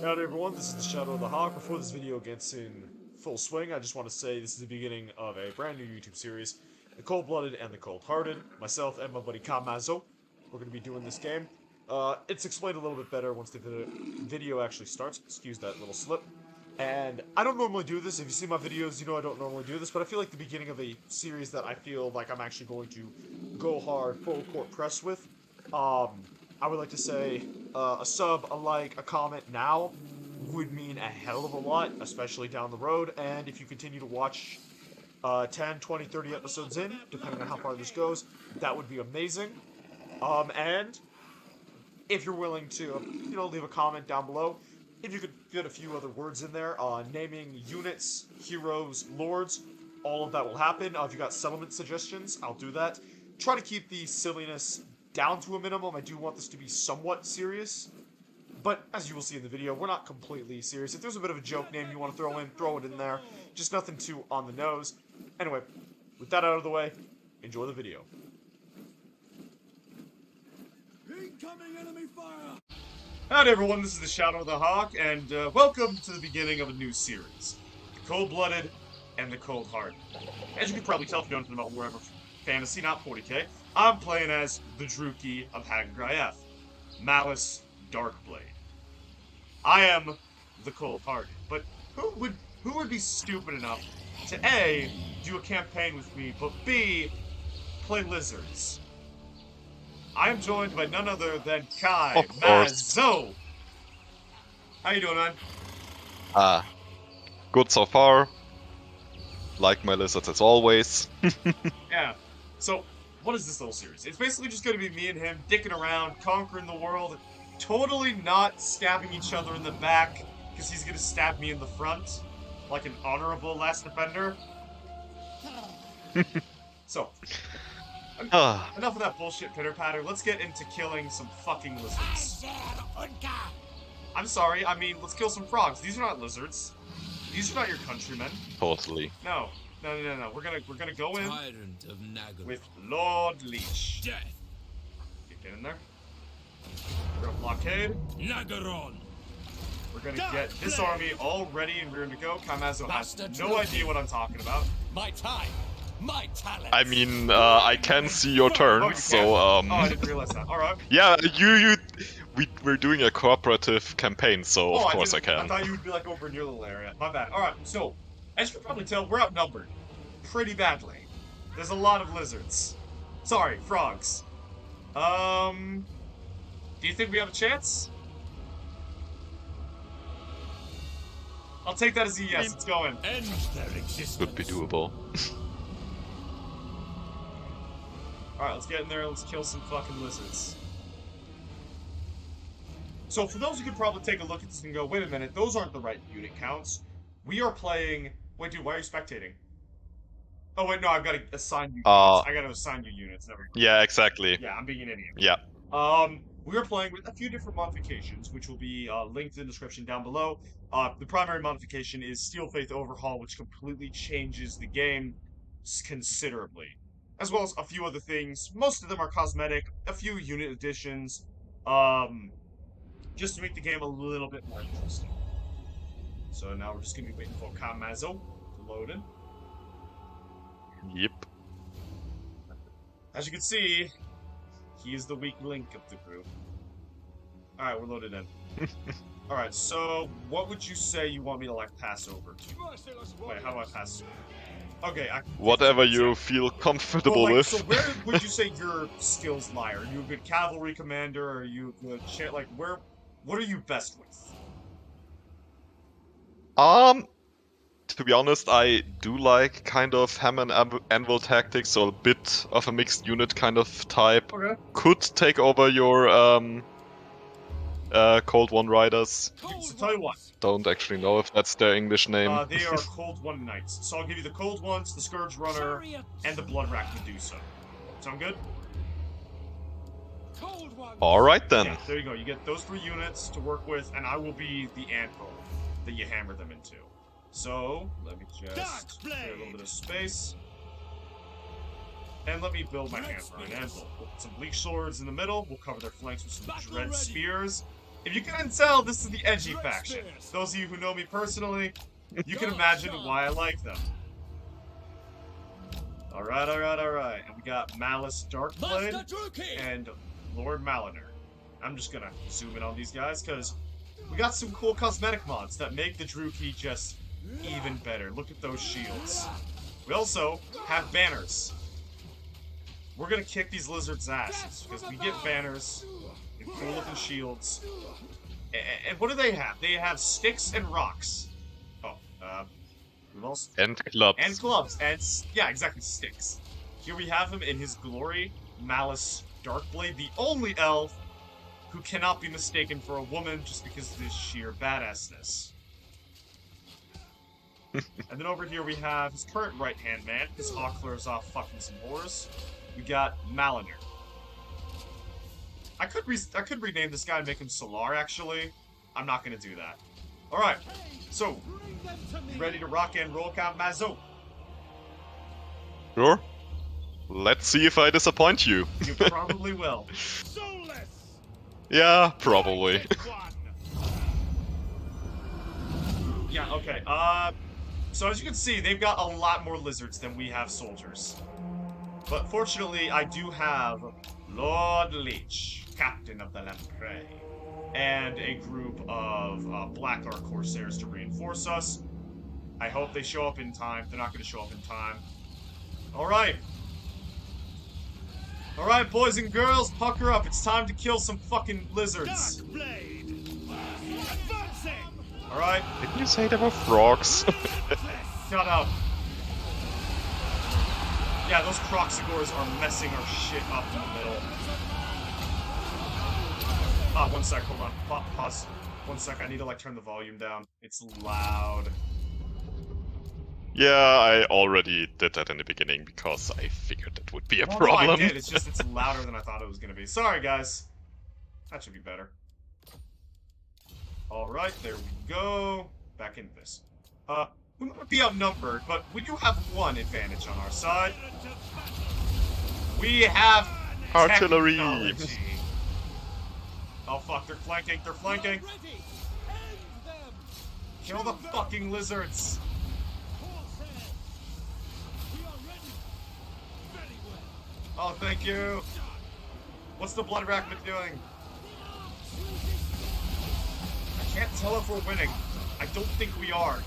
Howdy everyone, this is the Shadow of the Hawk. Before this video gets in full swing, I just want to say this is the beginning of a brand new YouTube series, The Cold-Blooded and the Cold-Hearted. Myself and my buddy Kamazo, we're going to be doing this game. It's explained a little bit better once the video actually starts. Excuse that little slip. And I don't normally do this. If you see my videos, you know I don't normally do this, but I feel like the beginning of a series that I feel like I'm actually going to go hard, full court press with. I would like to say a sub, a like, a comment now would mean a hell of a lot, especially down the road. And if you continue to watch 10, 20, 30 episodes in, depending on how far this goes, that would be amazing. And if you're willing to, leave a comment down below. If you could get a few other words in there, naming units, heroes, lords, all of that will happen. If you got settlement suggestions, I'll do that. Try to keep the silliness down to a minimum. I do want this to be somewhat serious, but as you will see in the video, we're not completely serious. If there's a bit of a joke name you want to throw it in there. Just nothing too on the nose. Anyway, with that out of the way, enjoy the video. Incoming enemy fire! Howdy everyone, this is the Shadow of the Hawk, and welcome to the beginning of a new series, The Cold-Blooded and the Cold-Hearted. As you can probably tell if you know anything about Warhammer Fantasy, not 40k, I'm playing as the Druchii of Haggard, Malice Darkblade. I am the Cold-Hearted, but who would be stupid enough to A, do a campaign with me, but B, play lizards? I am joined by none other than Kai Mazo. How you doing, man? Good so far. Like my lizards as always. Yeah. So, what is this little series? It's basically just going to be me and him dicking around, conquering the world, totally not stabbing each other in the back, because he's going to stab me in the front, like an honorable last defender. So, enough of that bullshit pitter-patter. Let's get into killing some fucking lizards. I'm sorry, I mean, let's kill some frogs. These are not lizards. These are not your countrymen. Totally. No. We're gonna go in with Lord Leech. Death. Get in there. We're gonna blockade. Nagaron. We're gonna get this army all ready and ready to go. Kamazo has no idea what I'm talking about. My time. My talent. I mean, I can see your turn, Oh, you so can? Oh, I didn't realize that. All right. Yeah, we're doing a cooperative campaign, so of course I can. I thought you would be like over in your little area. My bad. All right. So, as you can probably tell, we're outnumbered pretty badly. There's a lot of lizards. Sorry, frogs. Do you think we have a chance? I'll take that as a yes. It's going. End their existence. Could be doable. Alright, let's get in there, let's kill some fucking lizards. So, for those who could probably take a look at this and go, wait a minute, those aren't the right unit counts. We are playing... Wait, dude, why are you spectating? Oh, wait, no, I've got to assign you units. I got to assign you units. Never mind. Yeah, exactly. Yeah, I'm being an idiot. Yeah. We are playing with a few different modifications, which will be linked in the description down below. The primary modification is Steel Faith Overhaul, which completely changes the game considerably. As well as a few other things. Most of them are cosmetic, a few unit additions, just to make the game a little bit more interesting. So now we're just going to be waiting for Kamazo to load in. Yep. As you can see, he is the weak link of the group. Alright, we're loaded in. Alright, so what would you say you want me to, like, pass over to? Wait, how do I pass? Okay, Whatever you feel comfortable with. So where would you say your skills lie? Are you a good cavalry commander? Are you a good what are you best with? To be honest, I do like kind of hammer and anvil tactics, so a bit of a mixed unit kind of type. Okay. Could take over your Cold One Riders. So tell you what. Don't actually know if that's their English name. They are Cold One Knights. So I'll give you the Cold Ones, the Scourge Runner, and the Blood Rack Medusa. Sound good? Alright then. Yeah, there you go. You get those 3 units to work with, and I will be the anvil that you hammer them into. So, let me just clear a little bit of space. And let me build my hammer and anvil. We'll put some Bleach Swords in the middle. We'll cover their flanks with some Dread Spears. If you couldn't tell, this is the edgy faction. Those of you who know me personally, you can imagine why I like them. Alright. And we got Malice Darkblade Master Druki! and Lord Maliner. I'm just gonna zoom in on these guys, because we got some cool cosmetic mods that make the Druki just even better. Look at those shields. We also have banners. We're gonna kick these lizards' asses, because we get banners and cool-looking shields. And what do they have? They have sticks and rocks. Oh, we've also... And clubs. And clubs, and yeah, exactly, sticks. Here we have him in his glory, Malice Darkblade, the only elf who cannot be mistaken for a woman just because of his sheer badassness. And then over here we have his current right-hand man, because Hawkler is off fucking some whores. We got Maliner. I could rename this guy and make him Solar, actually. I'm not gonna do that. Alright, so, you ready to rock and roll, Count Mazo? Sure. Let's see if I disappoint you. You probably will. Soulless! Yeah, probably. Yeah, okay. So as you can see, they've got a lot more lizards than we have soldiers. But fortunately, I do have Lord Leech, Captain of the Lamprey, and a group of Blackheart Corsairs to reinforce us. I hope they show up in time. They're not going to show up in time. Alright. Alright, boys and girls, pucker up. It's time to kill some fucking lizards. Darkblade! Advancing! Alright, Didn't you say there were frogs? shut up. Yeah, those Croxigors are messing our shit up in the middle. One sec, hold on. Pause. 1 sec, I need to, like, turn the volume down. It's loud. Yeah, I already did that in the beginning because I figured that would be a Well, problem. No, I did. It's just it's louder than I thought it was gonna be. Sorry, guys. That should be better. Alright, there we go. Back into this. We might be outnumbered, but we do have one advantage on our side. We have Artillery. technology. Oh fuck, they're flanking, they're flanking! Ready! End them! Kill the fucking lizards! Corsairs! We are ready! Very well! Oh, thank you! What's the Blood Rackman doing? I can't tell if we're winning. I don't think we are.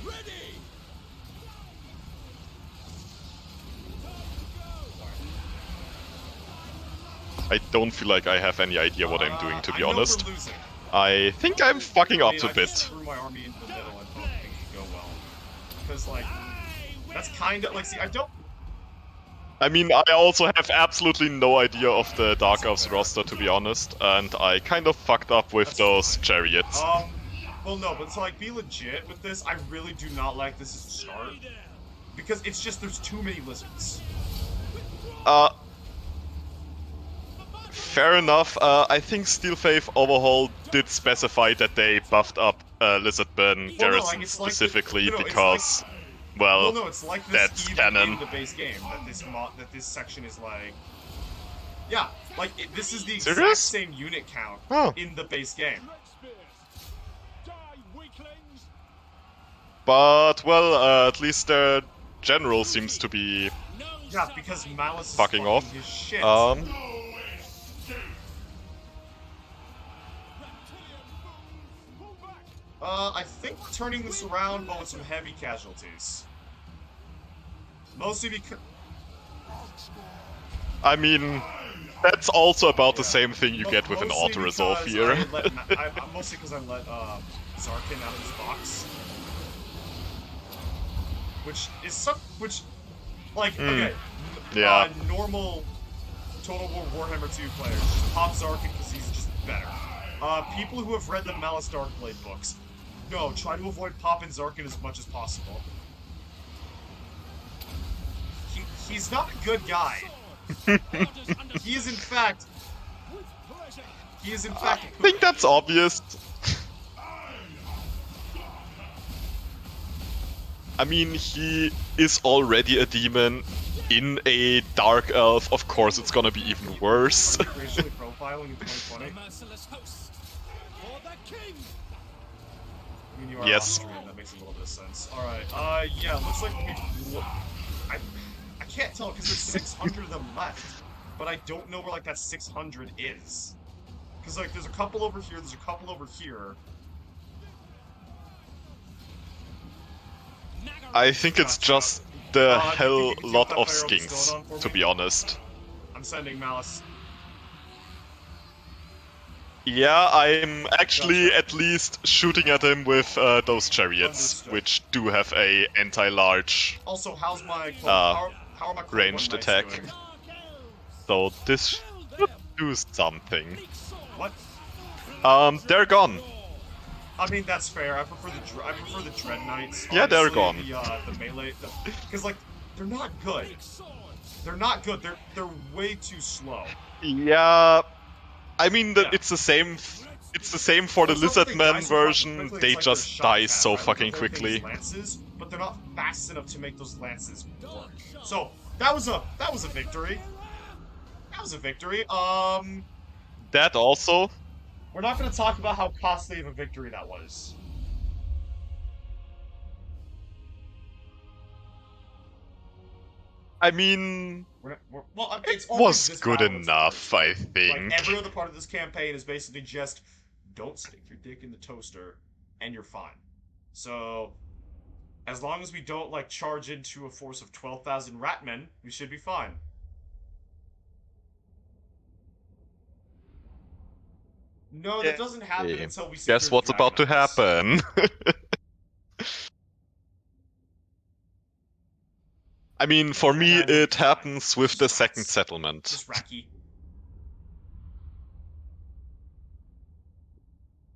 Ready! I don't feel like I have any idea what I'm doing, to be I know honest. we're losing. I think I'm fucking up I a just bit. threw my army into the middle and thought things would go well. Because, like, that's kind of, like, see, I don't... I mean, I also have absolutely no idea of the Dark Elves roster, to be honest, and I kind of fucked up with That's those fine. chariots. Well, no, but to, like, be legit with this, I really do not like this as a start. Because it's just, there's too many lizards. Fair enough. I think Steel Faith Overhaul did specify that they buffed up Lizardburn Garrison it's like the- specifically it's because, Well, well, no, it's like this that's even canon. in the base game, that this section is like... Yeah, like, this is the exact Serious? same unit count Oh. in the base game. Die, weaklings! but, well, at least their general seems to be No Yeah, because Malice is fucking off. his shit. I think we're turning this around, but with some heavy casualties. Mostly because... I mean, that's also about the same thing you get with an Mostly auto-resolve because here. mostly because I let Zarkin out of his box. Which is okay. Yeah. Normal Total War Warhammer 2 players just pop Zarkin because he's just better. People who have read the Malice Darkblade books, no, try to avoid popping Zarkin as much as possible. He's not a good guy. He is in fact... I think that's obvious. I mean, he is already a demon. in a Dark Elf, of course it's gonna be even worse. Are you racially profiling in 2020? The merciless host for the king. I mean, you are Yes. Austrian, that makes a little bit of sense. Alright, yeah, looks like we... I can't tell, because there's 600 of them left. But I don't know where, like, that 600 is. Because, like, there's a couple over here, there's a couple over here. I think it's Gotcha. just the Do you think hell you can see lot what of that fire open's skinks, going on for to me? be honest. I'm sending Malice. Yeah, I'm actually Gotcha. at least shooting at him with those chariots, Understood. which do have a anti-large, Also, how's my... Uh, how are my Cold ranged Blood Knights attack. doing? so this should do something. What? They're gone. I mean, that's fair. I prefer the Dread Knights. Yeah, they're Honestly, gone. The melee, because like they're not good. They're not good. They're way too slow. Yeah, I mean Yeah. it's the same. It's the same for the It's not that Lizard they die Man so fucking version. quickly, They it's like they're just shot die at, so right? Like, fucking the whole thing is quickly. Lances, but they're not fast enough to make those lances work. So that was a victory. That was a victory. That also. We're not going to talk about how costly of a victory that was. I mean, Well, it it's only was this good battle that's enough, worth I it. think. Like, every other part of this campaign is basically just, don't stick your dick in the toaster, and you're fine. So, as long as we don't, like, charge into a force of 12,000 ratmen, we should be fine. No, that doesn't happen Yeah. until we secure Guess what's the about to Dragon Eyes. happen? I mean, for me, it happens with the second settlement. Just Raki.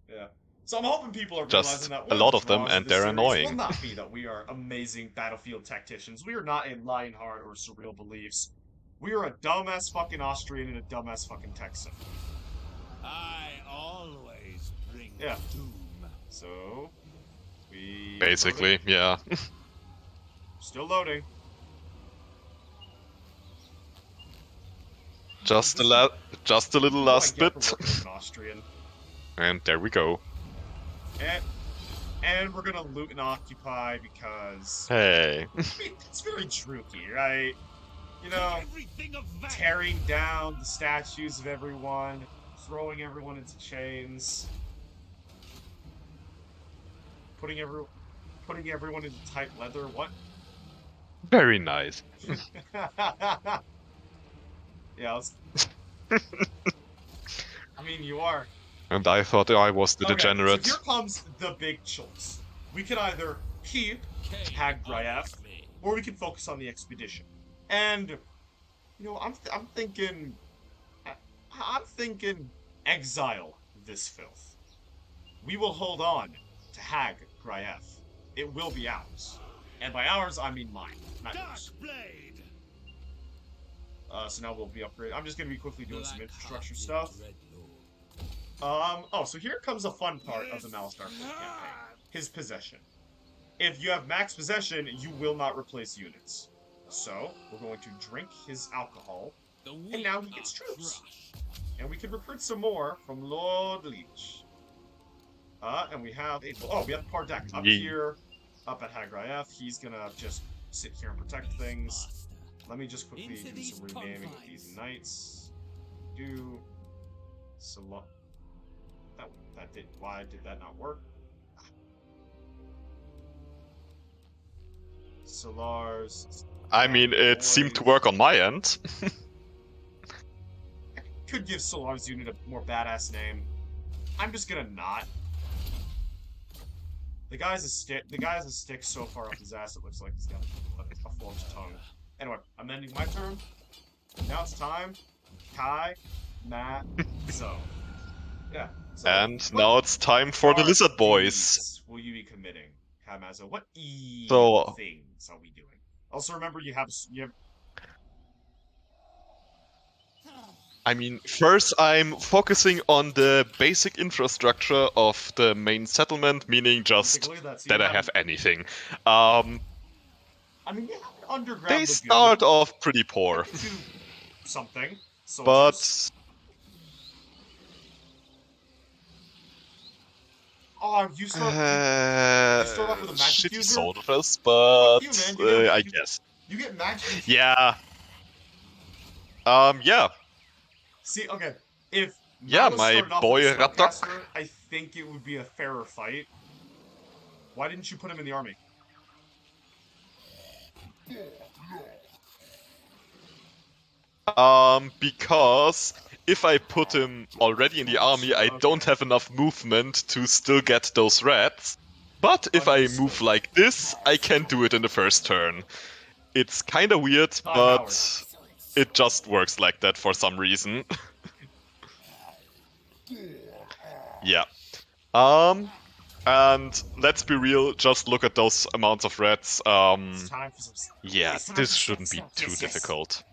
Yeah. So I'm hoping people are Just realizing that a one lot of of the them, draws of and this they're series annoying. will not be that we are amazing battlefield tacticians. We are not in Lionheart or Surreal Beliefs. We are a dumbass fucking Austrian and a dumbass fucking Texan. I always bring Yeah. doom. So, we... Basically, yeah. Still loading. Just a little What last do I get bit, for working with an Austrian? and there we go. And we're gonna loot and occupy because... Hey. I mean, it's very Druki, right? You know, Everything of value. tearing down the statues of everyone, throwing everyone into chains, putting everyone into tight leather. What? Very nice. Yeah, let's... I mean, you are. And I thought I was the Okay, degenerate. so here comes the big choice. We can either keep Hag Dryaf, or we can focus on the expedition. And, you know, I'm thinking exile this filth. We will hold on to Hag Dryaf. It will be ours. And by ours, I mean mine, not yours. Darkblade. So now we'll be upgraded. I'm just gonna be quickly doing some infrastructure stuff. Oh, so here comes a fun part of the Malice Darkblade campaign. His possession. If you have max possession, you will not replace units. So, we're going to drink his alcohol, and now he gets troops. And we can recruit some more from Lord Leech. And we have we have Pardek up here, up at Hag Dryaf. He's gonna just sit here and protect things. Let me just quickly do some renaming of these knights. Why did that not work? Solar's... I mean, it seemed to work on my end. I could give Solar's unit a more badass name. I'm just gonna not. The guy has a stick so far up his ass it looks like he's got a forged tongue. Anyway, I'm ending my turn. Now it's time. Kai, Matt, Zo. Yeah. So, And now it's time for the what Lizard Boys. deeds will you be committing, Kamazo? What So- things are we doing? Also, remember you have I mean, first I'm focusing on the basic infrastructure of the main settlement, meaning just basically that's that I have anything. I mean, yeah, underground They lagoon. start off pretty poor, To something. Soldiers. but Oh, you start off with a magic shitty user? soldiers, but you, man. You get- I you- guess. You get magic. Yeah. Yeah. See, okay, if Yeah, Malice my started off boy with a Radok. spellcaster, I think it would be a fairer fight. Why didn't you put him in the army? Because if I put him already in the army, I don't have enough movement to still get those rats. But if I Understood. move like this, I can do it in the first turn. It's kinda weird, Todd but it just works like that for some reason. Yeah. And let's be real, just look at those amounts of rats. It's time for some. Yeah, It's time this for shouldn't some be stuff. too Yes, difficult.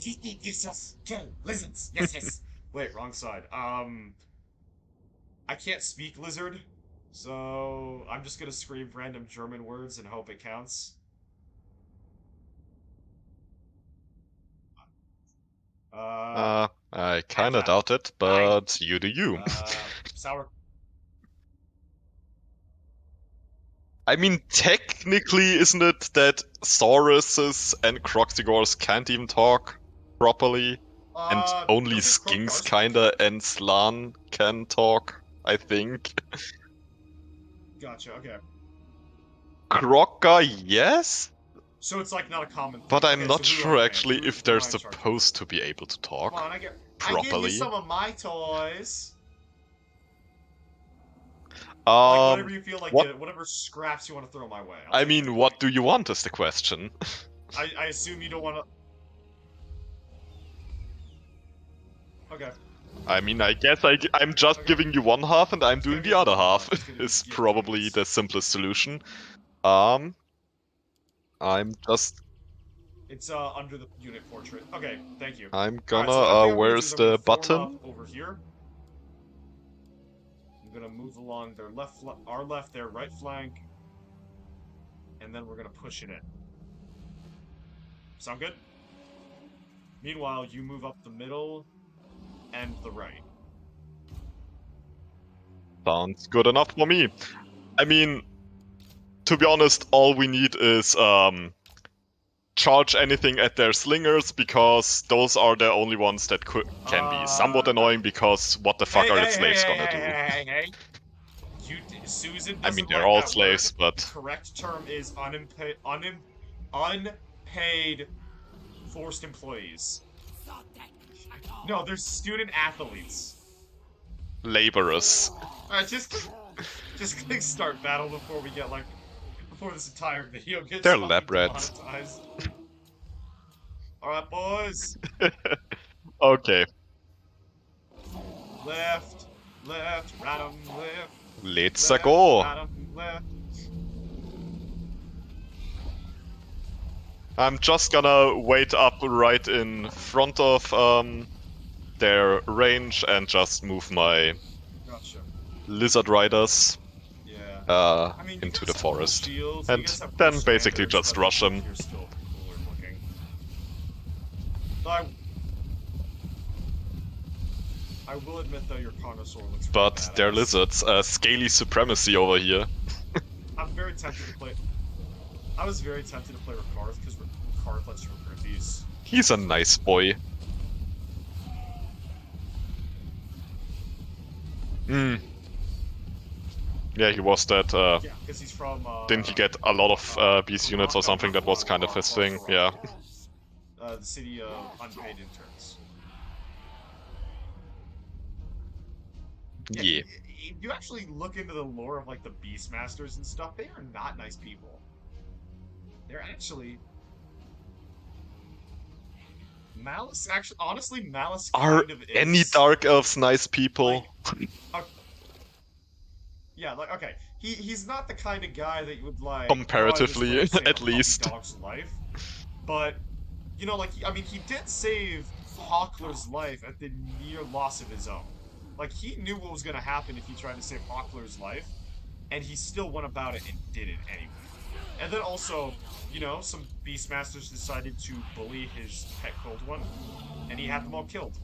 Yes. Kill lizards. Yes. Wait, wrong side. I can't speak lizard, so I'm just gonna scream random German words and hope it counts. I kinda Agile. doubt it, but you do you. Sour. I mean, technically, isn't it that Sauruses and Croxigors can't even talk properly? And only doesn't Skinks Krogars- kinda and Slan can talk, I think. Gotcha. Okay. Krogga, yes? So it's like not a common thing. But I'm Okay, not so who sure am I? actually Who if they're am I in charge of? supposed to be able to Come on, talk I give properly. you some of my toys. Like whatever you feel like, whatever scraps you want to throw my way. I'll I take mean, anything. what do you want is the question. I assume you don't want to. Okay. I mean, I guess I'm just Okay. giving you one half and I'm It's doing gonna the be other one half. half, it's gonna be Is gift probably units. the simplest solution. I'm just... It's under the unit portrait. Okay, thank you. I'm Alright, gonna, so what I'm gonna where's do is I'm the gonna form button? up over here. I'm gonna move along their our left, their right flank, and then we're gonna push it in. Sound good? Meanwhile, you move up the middle and the right. Sounds good enough for me. I mean, to be honest, all we need is, charge anything at their slingers, because those are the only ones that can be somewhat annoying, because what the fuck are the slaves gonna do? Hey. Susan I mean, doesn't they're like all that slaves, word. but... The correct term is unpaid forced employees. No, they're student athletes. Laborers. Alright, just click start battle before we get before this entire video gets They're fucking lab rats. demonetized. Alright, boys. Okay. Left, right on left. Let's left, go. right on left. I'm just gonna wait up right in front of their range and just move my Gotcha. lizard riders Yeah. I mean, you into got the some cool forest. shields, you And guys have cool then basically standards, just but rush them. You're still cooler looking. I will admit though, your Carnosaur looks. But really they're badass. lizards. Scaly supremacy over here. I'm very tempted to play. I was very tempted to play Rakarth because Rakarth lets you recruit these. He's a nice boy. Hmm. Yeah, he was that. Yeah, because he's from. Didn't he get a lot of beast units or something? That was kind of his thing. Yeah. The city of unpaid interns. Yeah. If you actually look into the lore of the Beastmasters and stuff, they are not nice people. They're actually. Malice actually, honestly, Malice Are kind of is. any Dark Elves nice people? Yeah, okay. He's not the kind of guy that you would Comparatively, "Oh, I just saved at a puppy least. dog's life. But he did save Hawkler's life at the near loss of his own. He knew what was gonna happen if he tried to save Hawkler's life, and he still went about it and did it anyway. And then also, you know, some Beastmasters decided to bully his pet Cold One, and he had them all killed.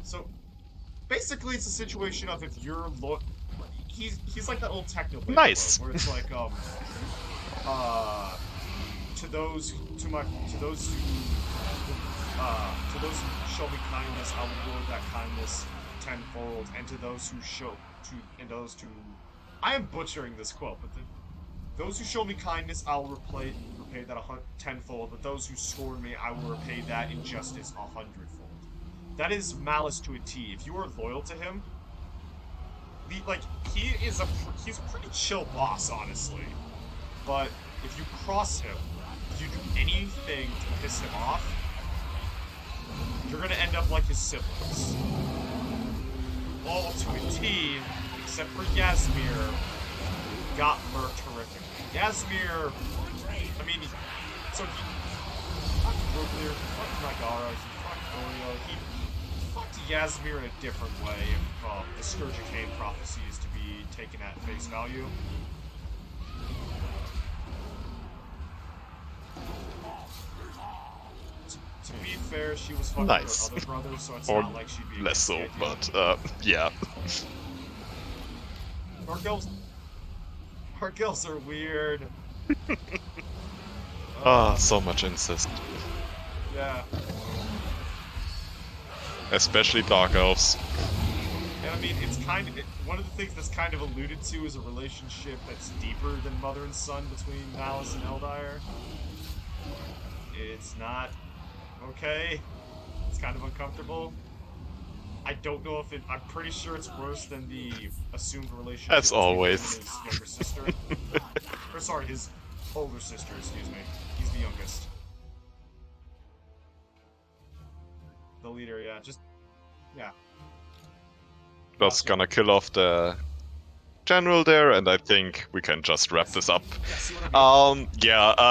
So basically, it's a situation of if you're he's like that old Technoblade Nice. quote where it's like uh to those to those who show me kindness, I will reward that kindness tenfold, and to those who I am butchering this quote, but those who show me kindness, I will repay that tenfold, but those who scorn me, I will repay that injustice 100-fold. That is Malice to a T. If you are loyal to him, he's a pretty chill boss, honestly. But if you cross him, if you do anything to piss him off, you're gonna end up like his siblings. All to a T, except for Yasmir, got murked horrifically. Yasmir, I mean, so he fucked Ruglir, he fucked Nagara, he fucked Oreo, he fucked Yasmir in a different way if the Scourge of Cain prophecy is to be taken at face value. To be fair, she was fucking Nice. her other brother, so it's Or not like she'd be less so, against the but yeah. Our girls are weird. So much incest. Yeah. Especially Dark Elves. And I mean, it's kind of one of the things that's kind of alluded to is a relationship that's deeper than mother and son between Malice and Eldire. It's not okay. It's kind of uncomfortable. I don't know if I'm pretty sure it's worse than the assumed relationship As between him always. and his younger sister. Or sorry, his older sister, excuse me. He's the youngest. The leader, yeah, yeah. Just gonna kill off the general there, and I think we can just wrap this up. Yeah, see what I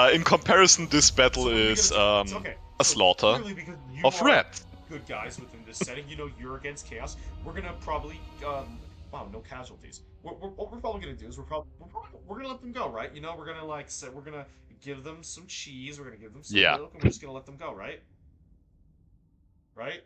mean? In comparison, this battle So what are we is gonna do? Okay, a so slaughter clearly because you of are red. good guys within this setting. You know you're against chaos. We're gonna probably wow, no casualties. What we're probably gonna do is we're gonna let them go, right? You know, we're gonna like say we're gonna give them some cheese. We're gonna give them some Yeah. milk, and we're just gonna let them go, right? Right?